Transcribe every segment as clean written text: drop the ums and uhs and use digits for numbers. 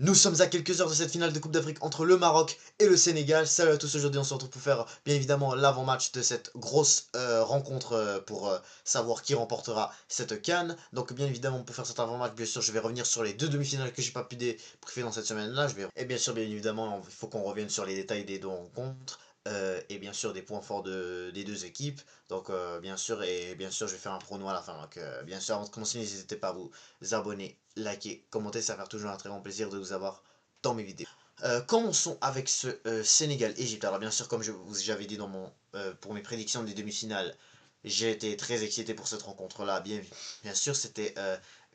Nous sommes à quelques heures de cette finale de Coupe d'Afrique entre le Maroc et le Sénégal. Salut à tous, aujourd'hui on se retrouve pour faire bien évidemment l'avant-match de cette grosse rencontre pour savoir qui remportera cette CAN. Donc bien évidemment pour faire cet avant-match, bien sûr je vais revenir sur les deux demi-finales que j'ai pas pu débriefer dans cette semaine-là. Et bien évidemment il faut qu'on revienne sur les détails des deux rencontres. Et bien sûr des points forts des deux équipes. Donc bien sûr je vais faire un prono à la fin. Donc bien sûr avant de commencer n'hésitez pas à vous abonner, liker, commenter, ça va faire toujours un très grand plaisir de vous avoir dans mes vidéos. Commençons avec ce Sénégal-Égypte. Alors bien sûr, comme j'avais dit pour mes prédictions des demi-finales, j'ai été très excité pour cette rencontre-là. Bien sûr, c'était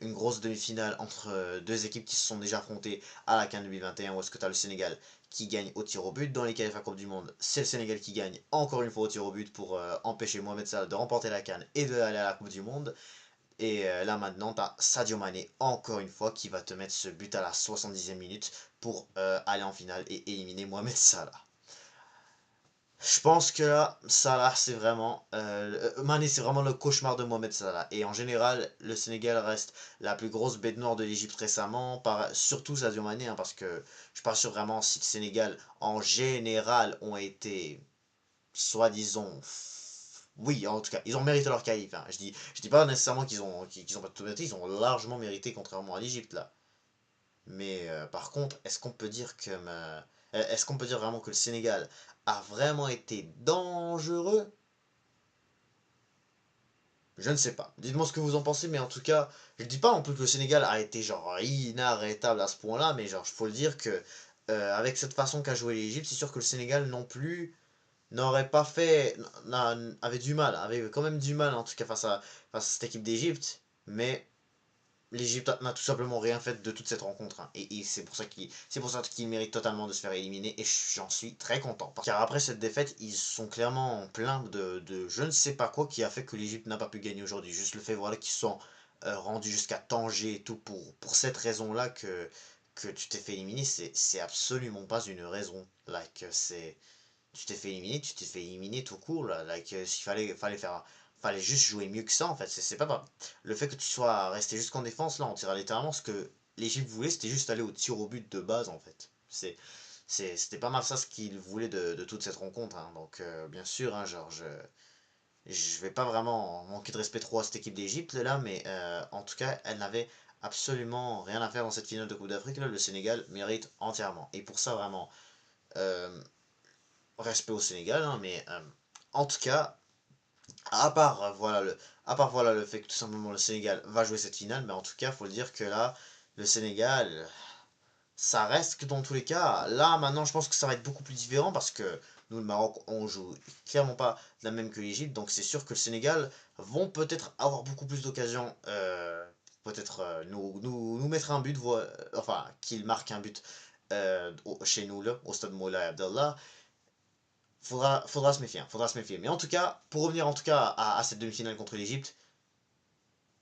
une grosse demi-finale entre deux équipes qui se sont déjà affrontées à la CAN 2021, où est-ce que tu as le Sénégal qui gagne au tir au but. Dans les qualifs à Coupe du Monde, c'est le Sénégal qui gagne encore une fois au tir au but pour empêcher Mohamed Salah de remporter la CAN et d'aller à la Coupe du Monde. Et là maintenant, tu as Sadio Mané, encore une fois, qui va te mettre ce but à la 70e minute pour aller en finale et éliminer Mohamed Salah. Je pense que là, Salah, c'est vraiment... Mané, c'est vraiment le cauchemar de Mohamed Salah. Et en général, le Sénégal reste la plus grosse bête noire de l'Égypte récemment, surtout Sadio Mané, hein, parce que je suis pas sûr vraiment si le Sénégal, en général, ont été soi-disant. Oui, en tout cas, ils ont mérité leur qualif, hein. Je dis pas nécessairement qu'ils ont pas tout mérité, ils ont largement mérité, contrairement à l'Égypte là. Mais par contre, est-ce qu'on peut dire vraiment que le Sénégal a vraiment été dangereux? Je ne sais pas. Dites-moi ce que vous en pensez, mais en tout cas, je dis pas non plus que le Sénégal a été genre inarrêtable à ce point-là, mais genre, il faut le dire que avec cette façon qu'a joué l'Égypte, c'est sûr que le Sénégal non plus n'aurait pas fait, avait du mal, avait quand même du mal en tout cas face à cette équipe d'Égypte, mais l'Égypte n'a tout simplement rien fait de toute cette rencontre, hein. Et c'est pour ça qu'il mérite totalement de se faire éliminer, et j'en suis très content. Car après cette défaite, ils sont clairement en plein de je ne sais pas quoi qui a fait que l'Égypte n'a pas pu gagner aujourd'hui. Juste le fait voilà, qu'ils sont rendus jusqu'à Tanger et tout pour cette raison-là que tu t'es fait éliminer, c'est absolument pas une raison. Like, tu t'es fait éliminer tout court, là. Like, fallait juste jouer mieux que ça, en fait. C'est pas grave. Le fait que tu sois resté jusqu'en défense, là, on tira littéralement ce que l'Égypte voulait, c'était juste aller au tir au but de base, en fait. C'était pas mal ça ce qu'il voulait de toute cette rencontre, hein. Donc, bien sûr, hein, genre, je vais pas vraiment manquer de respect trop à cette équipe d'Égypte, là, mais en tout cas, elle n'avait absolument rien à faire dans cette finale de Coupe d'Afrique, là. Le Sénégal mérite entièrement. Et pour ça, vraiment, euh, respect au Sénégal, hein, mais en tout cas, à part, le fait que tout simplement le Sénégal va jouer cette finale, mais en tout cas, faut le dire que là, le Sénégal, ça reste que dans tous les cas, là maintenant, je pense que ça va être beaucoup plus différent parce que nous, le Maroc, on joue clairement pas la même que l'Égypte, donc c'est sûr que le Sénégal vont peut-être avoir beaucoup plus d'occasions, peut-être nous mettre un but, enfin, qu'ils marquent un but chez nous, là, au stade Moulay Abdallah. Faudra se méfier, hein, faudra se méfier. Mais en tout cas, pour revenir en tout cas à cette demi-finale contre l'Égypte,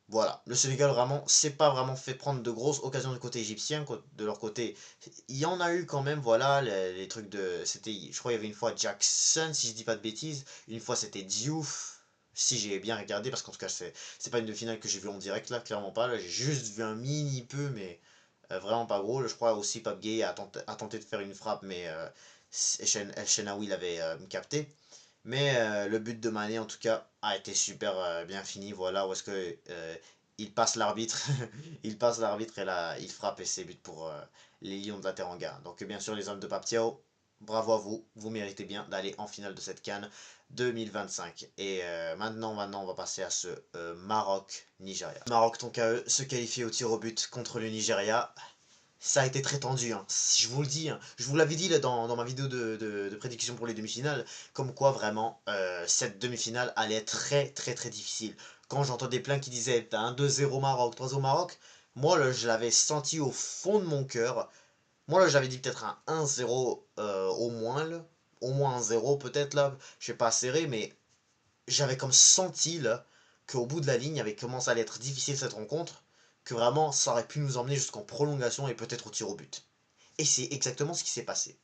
voilà, le Sénégal vraiment s'est pas vraiment fait prendre de grosses occasions du côté égyptien. De leur côté, il y en a eu quand même, voilà, les trucs je crois qu'il y avait une fois Jackson, si je dis pas de bêtises, une fois c'était Diouf, si j'ai bien regardé, parce qu'en tout cas c'est pas une demi-finale que j'ai vue en direct là, clairement pas, là j'ai juste vu un mini peu, mais vraiment pas gros. Je crois aussi Pape Gueye a tenté de faire une frappe, mais El Shenaoui l'avait capté. Mais le but de Mané, en tout cas, a été super bien fini. Voilà, où est-ce que il passe l'arbitre, il passe l'arbitre et là, il frappe et c'est but pour les Lions de la Teranga. Donc bien sûr, les hommes de Paptiao, bravo à vous, vous méritez bien d'aller en finale de cette CAN 2025. Et maintenant, on va passer à ce Maroc-Nigeria. Maroc, donc à eux, se qualifier au tir au but contre le Nigeria. Ça a été très tendu, hein. Je vous le dis, hein. Je vous l'avais dit là, dans ma vidéo de prédiction pour les demi-finales, comme quoi vraiment cette demi-finale allait être très très très difficile. Quand j'entendais plein qui disaient t'as un 2-0 Maroc, 3-0 Maroc, moi là, je l'avais senti au fond de mon cœur. Moi là j'avais dit peut-être un 1-0 au moins là. Au moins un 0 peut-être là. Je sais pas serré, mais j'avais comme senti là qu'au bout de la ligne, avait commencé à être difficile cette rencontre, que vraiment ça aurait pu nous emmener jusqu'en prolongation et peut-être au tir au but. Et c'est exactement ce qui s'est passé.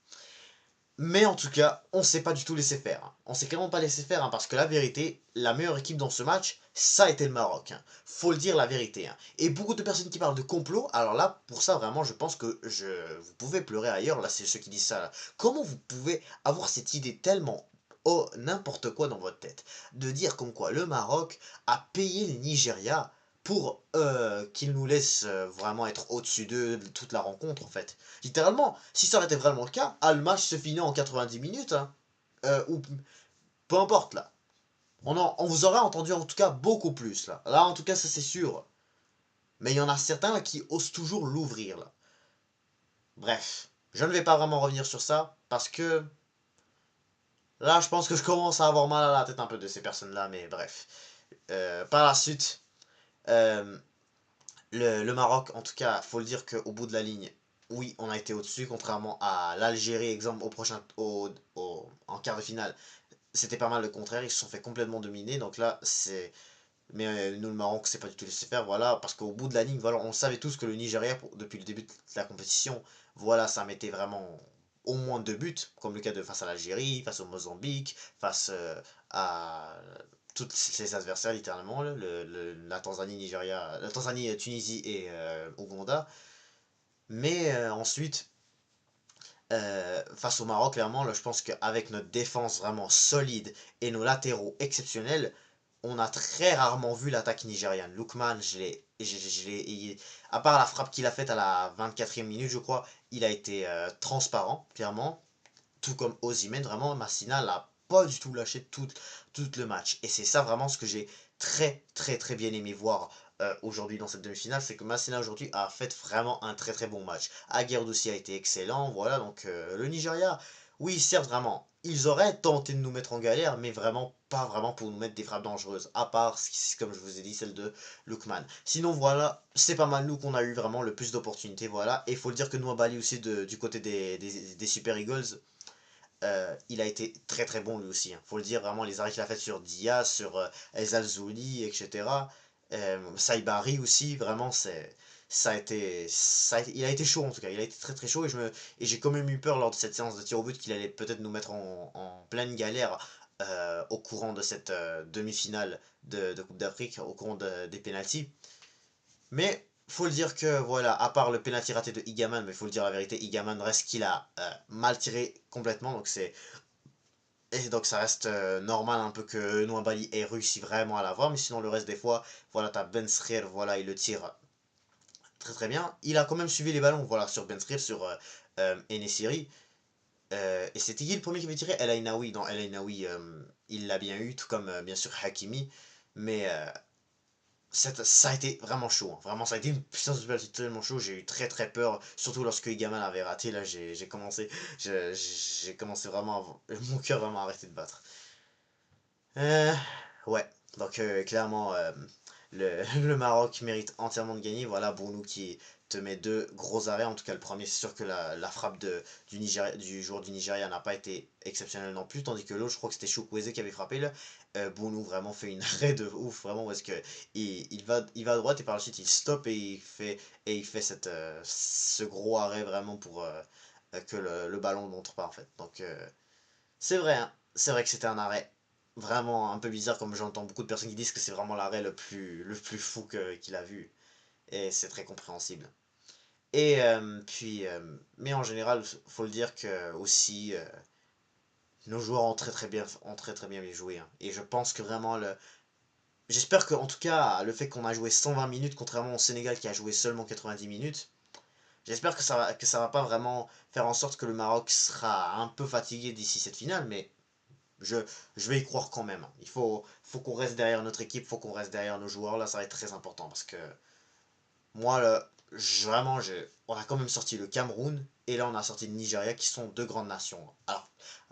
Mais en tout cas, on s'est pas du tout laissé faire, hein. On s'est clairement pas laissé faire, hein, parce que la vérité, la meilleure équipe dans ce match, ça a été le Maroc, hein. Faut le dire la vérité, hein. Et beaucoup de personnes qui parlent de complot, alors là, pour ça, vraiment, je pense que vous pouvez pleurer ailleurs, là, c'est ceux qui disent ça, là. Comment vous pouvez avoir cette idée tellement, oh, n'importe quoi dans votre tête, de dire comme quoi le Maroc a payé le Nigeria pour qu'il nous laisse vraiment être au-dessus d'eux de toute la rencontre, en fait. Littéralement, si ça aurait été vraiment le cas, le match se finit en 90 minutes, hein. Ou peu importe, là. On vous aurait entendu en tout cas beaucoup plus là. Là en tout cas ça c'est sûr. Mais il y en a certains là, qui osent toujours l'ouvrir là. Bref, je ne vais pas vraiment revenir sur ça parce que là je pense que je commence à avoir mal à la tête un peu de ces personnes là. Mais bref. Par la suite, euh, le Maroc en tout cas, faut le dire qu'au bout de la ligne, oui on a été au-dessus contrairement à l'Algérie exemple en quart de finale. C'était pas mal le contraire, ils se sont fait complètement dominer. Donc là c'est Mais nous, le Maroc, c'est pas du tout laissé faire, voilà, parce qu'au bout de la ligne, voilà, on savait tous que le Nigeria, depuis le début de la compétition, voilà, ça mettait vraiment au moins 2 buts, comme le cas de face à l'Algérie, face au Mozambique, face à tous ses adversaires, littéralement, la Tanzanie, Nigeria, la Tanzanie, Tunisie et Ouganda. Mais ensuite, face au Maroc, clairement, là, je pense qu'avec notre défense vraiment solide et nos latéraux exceptionnels, on a très rarement vu l'attaque nigériane. Lookman, à part la frappe qu'il a faite à la 24e minute, je crois, il a été transparent, clairement. Tout comme Osimhen, vraiment, Massina l'a pas du tout lâché tout le match. Et c'est ça vraiment ce que j'ai très bien aimé voir aujourd'hui dans cette demi-finale, c'est que Massina aujourd'hui a fait vraiment un très bon match. Aguerd aussi a été excellent, voilà, donc le Nigeria, oui certes vraiment, ils auraient tenté de nous mettre en galère, mais vraiment pas vraiment pour nous mettre des frappes dangereuses, à part, comme je vous ai dit, celle de Lookman. Sinon voilà, c'est pas mal nous qu'on a eu vraiment le plus d'opportunités, voilà, et il faut le dire que Nouabali aussi du côté des Super Eagles, il a été très bon lui aussi, hein. Faut le dire, vraiment, les arrêts qu'il a fait sur Diaz, sur El Zouli, etc. Saibari aussi, vraiment, il a été chaud en tout cas, il a été très chaud et j'ai quand même eu peur lors de cette séance de tir au but qu'il allait peut-être nous mettre en pleine galère au courant de cette demi-finale de Coupe d'Afrique, au courant des pénaltys. Mais faut le dire que voilà, à part le penalty raté de Igaman, mais faut le dire la vérité, Igaman reste qu'il a mal tiré complètement, donc ça reste normal un peu que Nouabali ait réussi vraiment à l'avoir, mais sinon le reste des fois, voilà, t'as Ben Srir, voilà, il le tire très bien. Il a quand même suivi les ballons, voilà, sur Ben Srir, sur Enesiri. Et c'était qui le premier qui avait tiré? El Ainaoui, non, El Ainaoui, il l'a bien eu, tout comme bien sûr Hakimi, mais ça a été vraiment chaud, hein. Vraiment, ça a été une puissance de balle tellement chaud. J'ai eu très peur, surtout lorsque Igaman avait raté. Là, j'ai commencé vraiment, mon cœur vraiment arrêté de battre. Euh, ouais, donc clairement, le Maroc mérite entièrement de gagner. Voilà, Bounou qui te met deux gros arrêts. En tout cas, le premier, c'est sûr que la frappe du joueur du Nigeria n'a pas été exceptionnelle non plus. Tandis que l'autre, je crois que c'était Chukwueze qui avait frappé là. Bounou vraiment fait une arrêt de ouf, vraiment, parce que il va à droite et par la suite il stoppe et il fait ce gros arrêt vraiment pour que le ballon ne montre pas en fait. Donc c'est vrai, hein, c'est vrai que c'était un arrêt vraiment un peu bizarre, comme j'entends beaucoup de personnes qui disent que c'est vraiment l'arrêt le plus fou qu'il a vu. Et c'est très compréhensible. Et mais en général, faut le dire que aussi, nos joueurs ont très bien joué, hein. Et je pense que vraiment, j'espère que en tout cas, le fait qu'on a joué 120 minutes, contrairement au Sénégal qui a joué seulement 90 minutes, j'espère que ça va pas vraiment faire en sorte que le Maroc sera un peu fatigué d'ici cette finale, mais je, je vais y croire quand même. Il faut qu'on reste derrière notre équipe, il faut qu'on reste derrière nos joueurs. Là, ça va être très important parce que moi, là, vraiment, on a quand même sorti le Cameroun et là, on a sorti le Nigeria qui sont deux grandes nations.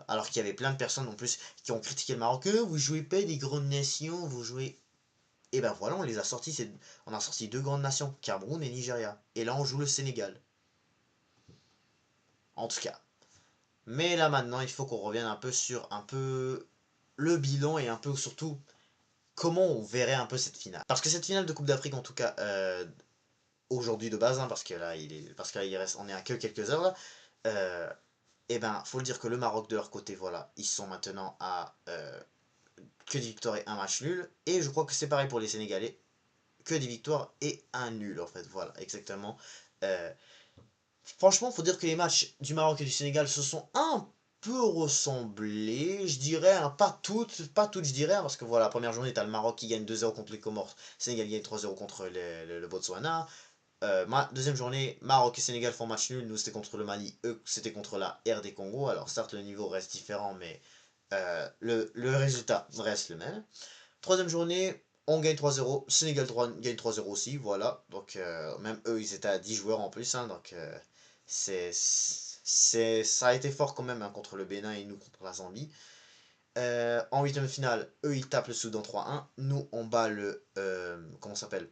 Alors qu'il y avait plein de personnes en plus qui ont critiqué le Maroc. Vous jouez pas des grandes nations, vous jouez. Et ben voilà, on les a sortis. On a sorti deux grandes nations, Cameroun et Nigeria. Et là, on joue le Sénégal. En tout cas. Mais là maintenant, il faut qu'on revienne un peu sur un peu le bilan et un peu surtout comment on verrait un peu cette finale. Parce que cette finale de Coupe d'Afrique, en tout cas, aujourd'hui de base, hein, parce qu'il reste, on est à que quelques heures là, et ben, faut le dire que le Maroc de leur côté, voilà, ils sont maintenant à que des victoires et un match nul. Et je crois que c'est pareil pour les Sénégalais, que des victoires et un nul en fait. Voilà, exactement. Euh, Franchement, faut dire que les matchs du Maroc et du Sénégal se sont un peu ressemblés, je dirais, hein, pas toutes, je dirais, hein, parce que voilà, la première journée, t'as le Maroc qui gagne 2-0 contre les Comores, Sénégal gagne 3-0 contre le Botswana. Deuxième journée, Maroc et Sénégal font match nul, nous c'était contre le Mali, eux c'était contre la RD Congo, alors certes le niveau reste différent, mais le résultat reste le même. Troisième journée, on gagne 3-0, Sénégal gagne 3-0 aussi, voilà. Donc même eux, ils étaient à 10 joueurs en plus, hein, donc ça a été fort quand même, hein, contre le Bénin et nous contre la Zambie. En huitième de finale, eux, ils tapent le Soudan 3-1. Nous, on bat comment ça s'appelle?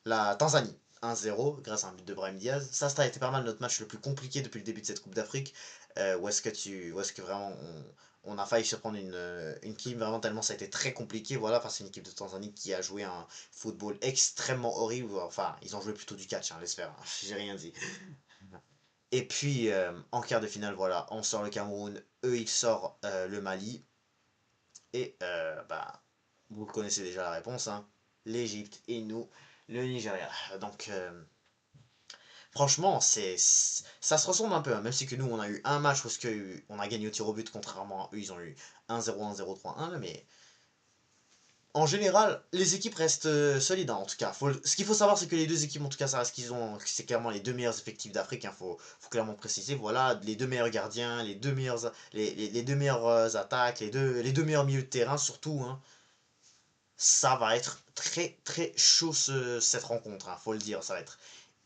La Tanzanie 1-0 grâce à un but de Brahim Diaz. Ça a été pas mal notre match le plus compliqué depuis le début de cette Coupe d'Afrique. Où est-ce que vraiment on a failli se prendre une clim vraiment tellement ça a été très compliqué. Voilà, enfin, c'est une équipe de Tanzanie qui a joué un football extrêmement horrible. Enfin, ils ont joué plutôt du catch, hein, j'espère. J'ai rien dit. Et puis, en quart de finale, voilà, on sort le Cameroun, eux, ils sortent le Mali. Et bah, vous connaissez déjà la réponse, hein, l'Égypte et nous, le Nigeria. Donc, franchement, ça se ressemble un peu, hein, même si que nous, on a eu un match où on a gagné au tir au but, contrairement à eux, ils ont eu 1-0, 1-0, 3-1, mais en général, les équipes restent solides, hein, en tout cas. Ce qu'il faut savoir, c'est que les deux équipes, en tout cas, ça reste c'est clairement les deux meilleurs effectifs d'Afrique, hein, faut clairement préciser. Voilà, les deux meilleurs gardiens, les deux meilleures attaques, les deux meilleurs milieux de terrain, surtout, hein. Ça va être très très chaud cette rencontre, hein, faut le dire, ça va être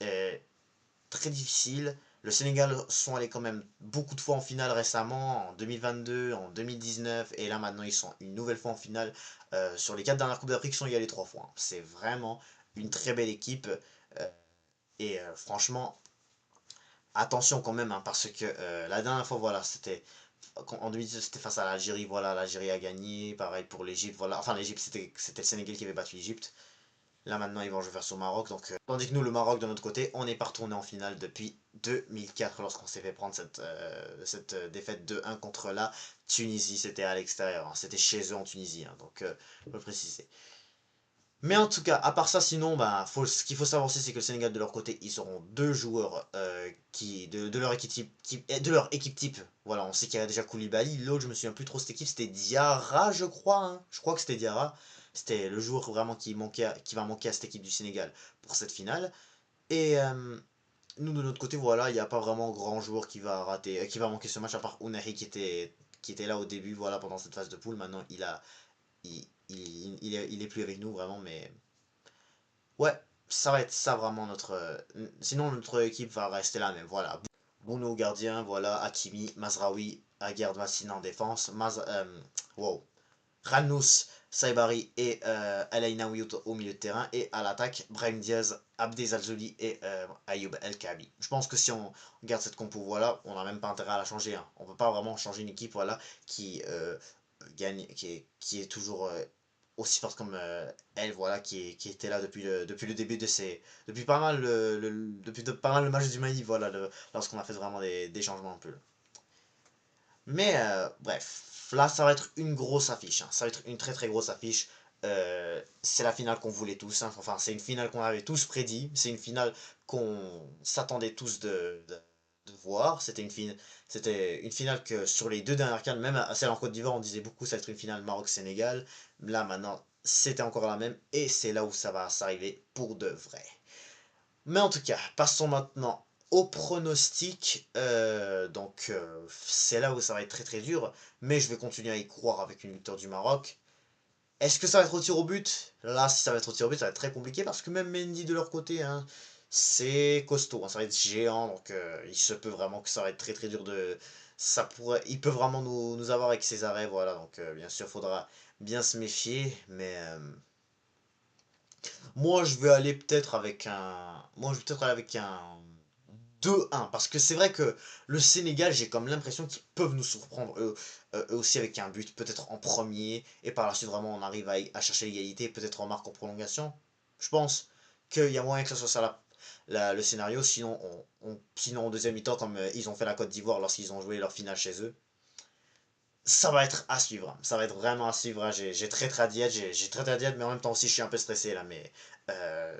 euh, très difficile. Le Sénégal sont allés quand même beaucoup de fois en finale récemment, en 2022, en 2019, et là maintenant ils sont une nouvelle fois en finale. Sur les 4 dernières Coupes d'Afrique, ils sont y allés 3 fois, hein. C'est vraiment une très belle équipe. Et franchement, attention quand même, hein, parce que la dernière fois, voilà, en 2019, c'était face à l'Algérie, voilà, l'Algérie a gagné, pareil pour l'Égypte, voilà, enfin l'Égypte, c'était le Sénégal qui avait battu l'Égypte. Là maintenant ils vont jouer face au Maroc. Donc, tandis que nous, le Maroc de notre côté, on n'est pas retourné en finale depuis 2004 lorsqu'on s'est fait prendre cette défaite 2-1 contre la Tunisie. C'était à l'extérieur, hein, c'était chez eux en Tunisie, hein, donc je peux le préciser. Mais en tout cas, à part ça, sinon, bah, ce qu'il faut savoir aussi, c'est que le Sénégal, de leur côté, ils auront deux joueurs de leur équipe type. Voilà, on sait qu'il y a déjà Koulibaly. L'autre, je me souviens plus trop de cette équipe, c'était Diarra, je crois, hein. Je crois que c'était Diarra. C'était le joueur vraiment qui va manquer à cette équipe du Sénégal pour cette finale. Et nous, de notre côté, voilà, il n'y a pas vraiment grand joueur qui va manquer ce match, à part Ounahi qui était là au début, voilà, pendant cette phase de poule. Maintenant, il est plus avec nous vraiment, mais ouais, ça va être ça vraiment sinon, notre équipe va rester là même. Voilà. Bruno gardien, voilà. Hakimi, Mazraoui, Aguerd Massina en défense. Wow. Ranous, Saibari et El Ainaoui au milieu de terrain. Et à l'attaque, Brahim Diaz, Abdel Zalzouli et Ayoub El Kabi. Je pense que si on garde cette compo, voilà, on n'a même pas intérêt à la changer, hein. On peut pas vraiment changer une équipe, voilà, qui gagne, qui est toujours aussi forte comme elle, voilà, qui était là depuis le début depuis pas mal pas mal le match du Mali, voilà, lorsqu'on a fait vraiment des changements un peu. Mais bref, là ça va être une grosse affiche, hein. Ça va être une très très grosse affiche. C'est la finale qu'on voulait tous, hein. Enfin, c'est une finale qu'on avait tous prédit. C'est une finale qu'on s'attendait tous de voir. C'était une finale que sur les deux dernières cannes, même à celle en Côte d'Ivoire, on disait beaucoup ça va être une finale Maroc-Sénégal. Là maintenant, c'était encore la même et c'est là où ça va s'arriver pour de vrai. Mais en tout cas, passons maintenant au pronostic. Donc, c'est là où ça va être très très dur. Mais je vais continuer à y croire avec une victoire du Maroc. Est-ce que ça va être au tir au but? Là, si ça va être au tir au but, ça va être très compliqué parce que même Mendy de leur côté, hein, c'est costaud, hein, ça va être géant. Donc, il se peut vraiment que ça va être très très dur de. Il peut vraiment nous avoir avec ses arrêts. Voilà, donc bien sûr, il faudra bien se méfier. Mais moi, je vais aller peut-être avec un. Moi, je vais peut-être aller avec un 2-1. Parce que c'est vrai que le Sénégal, j'ai comme l'impression qu'ils peuvent nous surprendre eux aussi avec un but, peut-être en premier. Et par la suite, vraiment, on arrive à chercher l'égalité, peut-être en marque en prolongation. Je pense qu'il y a moyen que ce soit ça le scénario. Sinon, sinon, en deuxième mi-temps, comme ils ont fait la Côte d'Ivoire lorsqu'ils ont joué leur finale chez eux, ça va être à suivre, hein. Ça va être vraiment à suivre, hein. J'ai très hâte d'y être, j'ai très hâte d'y être, mais en même temps aussi je suis un peu stressé là, mais euh,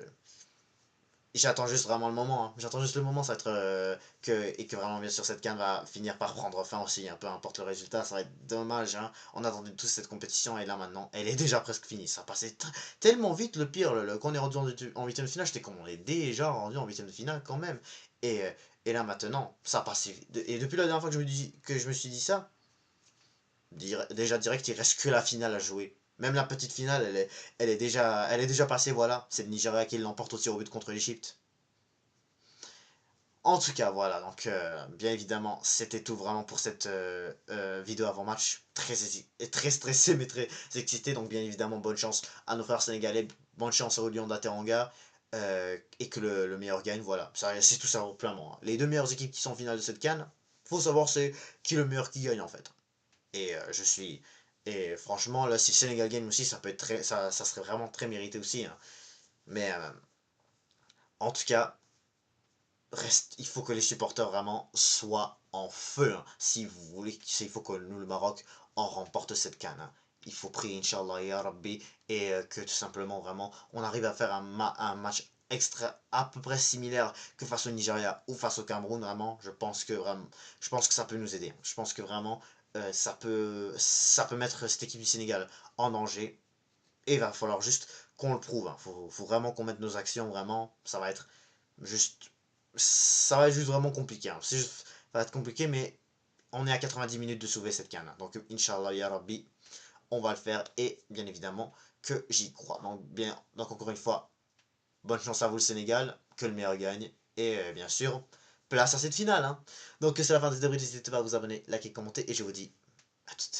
j'attends juste vraiment le moment, hein. J'attends juste le moment, ça va être et que vraiment bien sûr cette CAN va finir par prendre fin aussi, hein. Peu importe le résultat, ça va être dommage, hein. On attendait tous cette compétition et là maintenant, elle est déjà presque finie. Ça passait tellement vite, le pire, quand on est rendu en huitième de finale, j'étais comme on est déjà rendu en huitième de finale quand même. Et, euh, et là maintenant, ça passait vite. Et depuis la dernière fois que je me suis dit ça, déjà direct, il reste que la finale à jouer. Même la petite finale, elle est déjà passée, voilà. C'est le Nigeria qui l'emporte aussi au but contre l'Égypte. En tout cas, voilà, donc bien évidemment, c'était tout vraiment pour cette vidéo avant-match. Très stressé, mais très excité. Donc bien évidemment, bonne chance à nos frères sénégalais, bonne chance au Lion d'Ateranga, et que le meilleur gagne, voilà. C'est tout simplement, hein. Les deux meilleures équipes qui sont en finale de cette CAN, faut savoir c'est qui le meilleur qui gagne en fait. Et je suis... Et franchement, là, si le Sénégal gagne aussi, ça peut être ça serait vraiment très mérité aussi, hein. Mais en tout cas, il faut que les supporters vraiment soient en feu, hein. Si vous voulez, il faut que nous, le Maroc, on remporte cette CAN, hein. Il faut prier, Inch'Allah, Ya Rabbi, et que tout simplement, vraiment, on arrive à faire un match à peu près similaire que face au Nigeria ou face au Cameroun, vraiment. Je pense que ça peut nous aider. Je pense que vraiment, ça peut mettre cette équipe du Sénégal en danger. Et il va falloir juste qu'on le prouve, hein. Faut vraiment qu'on mette nos actions, vraiment. Juste ça va être juste vraiment compliqué, hein. Ça va être compliqué, mais on est à 90 minutes de sauver cette canne. Donc, Inch'Allah, Ya Rabbi, on va le faire. Et bien évidemment que j'y crois. Donc, encore une fois, bonne chance à vous le Sénégal. Que le meilleur gagne. Et bien sûr, place à cette finale, hein. Donc, c'est la fin de cette vidéo. N'hésitez pas à vous abonner, liker, commenter. Et je vous dis à toutes.